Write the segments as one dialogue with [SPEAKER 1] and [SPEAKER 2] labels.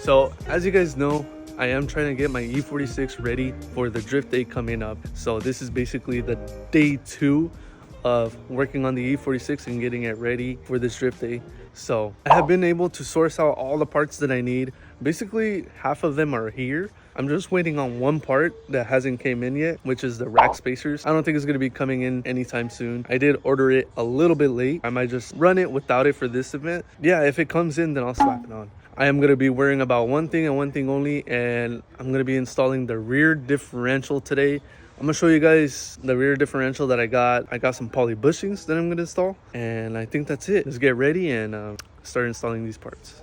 [SPEAKER 1] So as you guys know, I am trying to get my E46 ready for the drift day coming up. So this is basically the day 2 of working on the E46 and getting it ready for this drift day. So I have been able to source out all the parts that I need. Basically half of them are here. I'm just waiting on one part that hasn't came in yet, which is the rack spacers. I don't think it's going to be coming in anytime soon. I did order it a little bit late. I might just run it without it for this event. Yeah, if it comes in, then I'll slap it on. I am going to be worrying about one thing and one thing only, and I'm going to be installing the rear differential today. I'm going to show you guys the rear differential that I got. I got some poly bushings that I'm going to install, and I think that's it. Let's get ready and start installing these parts.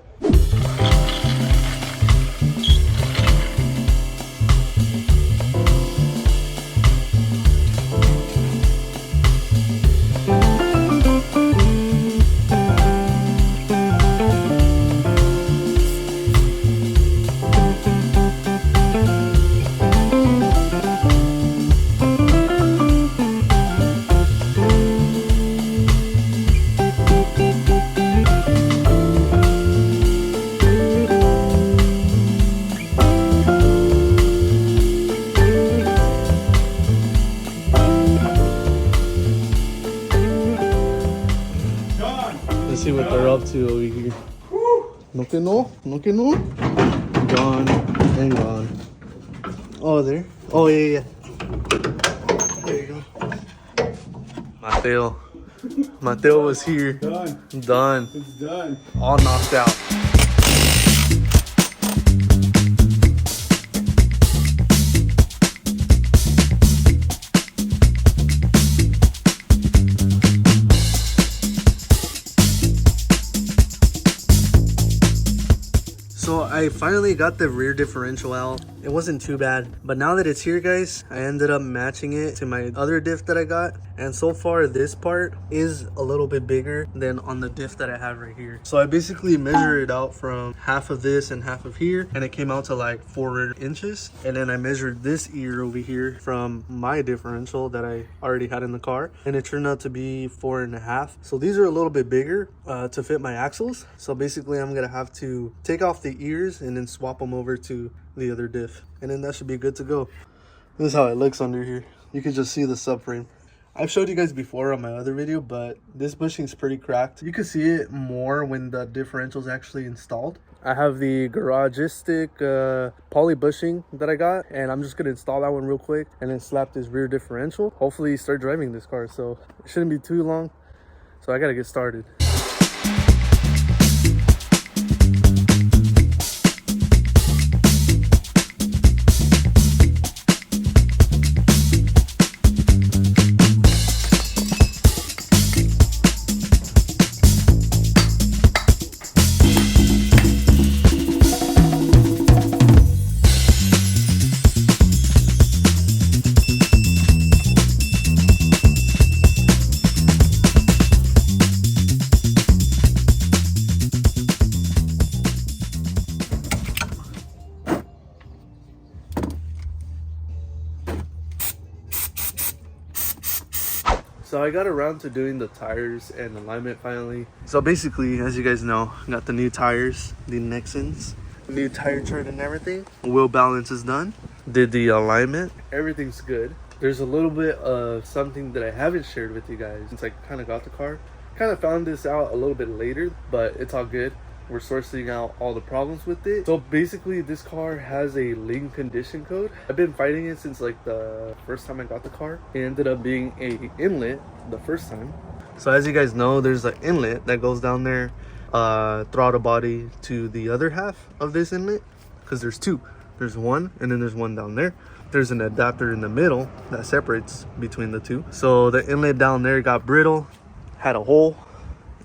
[SPEAKER 1] Let's see what they're up to over here. No que no, no que no. Gone and gone. Oh, there. Oh, yeah. There you go. Mateo was here. Done.
[SPEAKER 2] It's done.
[SPEAKER 1] All knocked out. So I finally got the rear differential out. It wasn't too bad, but now that it's here, guys, I ended up matching it to my other diff that I got, and so far this part is a little bit bigger than on the diff that I have right here. So I basically measured it out from half of this and half of here, and it came out to like 4 inches. And then I measured this ear over here from my differential that I already had in the car, and it turned out to be 4.5. So these are a little bit bigger to fit my axles. So basically I'm gonna have to take off the ears and then swap them over to the other diff, and then that should be good to go. This is how it looks under here. You can just see the subframe. I've showed you guys before on my other video, but this bushing's pretty cracked. You can see it more when the differential's actually installed. I have the Garagistic poly bushing that I got, and I'm just gonna install that one real quick and then slap this rear differential. Hopefully start driving this car, so it shouldn't be too long. So I gotta get started. So I got around to doing the tires and alignment finally. So basically, as you guys know, I got the new tires, the Nexons, new tire chart and everything. Wheel balance is done. Did the alignment. Everything's good. There's a little bit of something that I haven't shared with you guys since I kind of got the car. Kind of found this out a little bit later, but it's all good. We're sourcing out all the problems with it. So basically this car has a lean condition code. I've been fighting it since like the first time I got the car. It ended up being a inlet the first time. So as you guys know, there's an inlet that goes down there, throttle body to the other half of this inlet, because there's two. There's one and then there's one down there. There's an adapter in the middle that separates between the two. So the inlet down there got brittle, had a hole,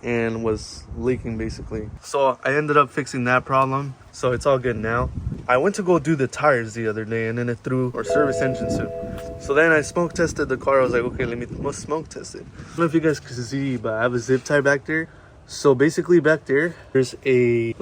[SPEAKER 1] and was leaking basically. So I ended up fixing that problem, so it's all good now. I went to go do the tires the other day, and then it threw our service engine soon. So then I smoke tested the car. I was like, okay, let me smoke test it. I don't know if you guys can see, but I have a zip tie back there. So basically back there's a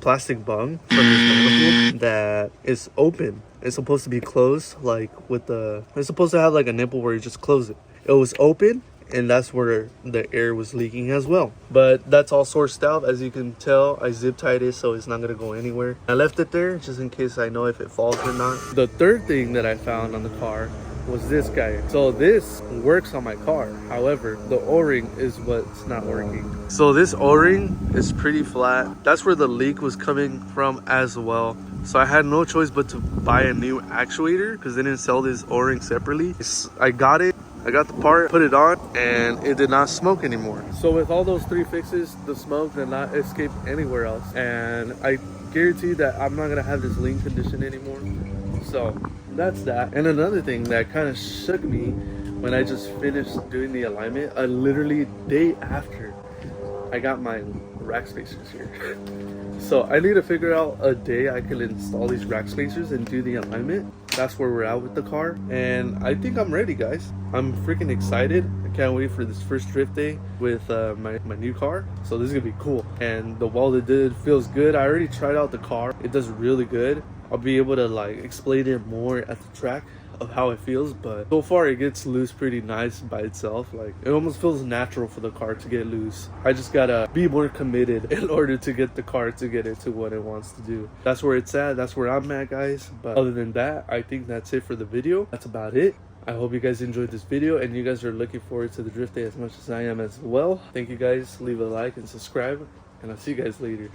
[SPEAKER 1] plastic bung from this manifold that is open. It's supposed to be closed, like with the, it's supposed to have like a nipple where you just close it. It was open and that's where the air was leaking as well. But that's all sourced out. As you can tell, I zip tied it so it's not gonna go anywhere. I left it there just in case I know if it falls or not. The third thing that I found on the car was this guy. So this works on my car, however the o-ring is what's not working. So this o-ring is pretty flat. That's where the leak was coming from as well. So I had no choice but to buy a new actuator because they didn't sell this o-ring separately. I got it, I got the part, put it on, and it did not smoke anymore. So with all those 3 fixes, the smoke did not escape anywhere else, and I guarantee that I'm not gonna have this lean condition anymore. So that's that. And another thing that kind of shook me when I just finished doing the alignment, I literally day after I got my rack spacers here. So I need to figure out a day I can install these rack spacers and do the alignment. That's where we're at with the car, and I think I'm ready, guys. I'm freaking excited. I can't wait for this first drift day with my new car. So this is gonna be cool, and the welded did feels good. I already tried out the car. It does really good. I'll be able to like explain it more at the track of how it feels, but so far it gets loose pretty nice by itself. Like it almost feels natural for the car to get loose. I just gotta be more committed in order to get the car to get it to what it wants to do. That's where it's at. That's where I'm at, guys. But other than that, I think that's it for the video. That's about it. I hope you guys enjoyed this video and you guys are looking forward to the drift day as much as I am as well. Thank you guys. Leave a like and subscribe, and I'll see you guys later.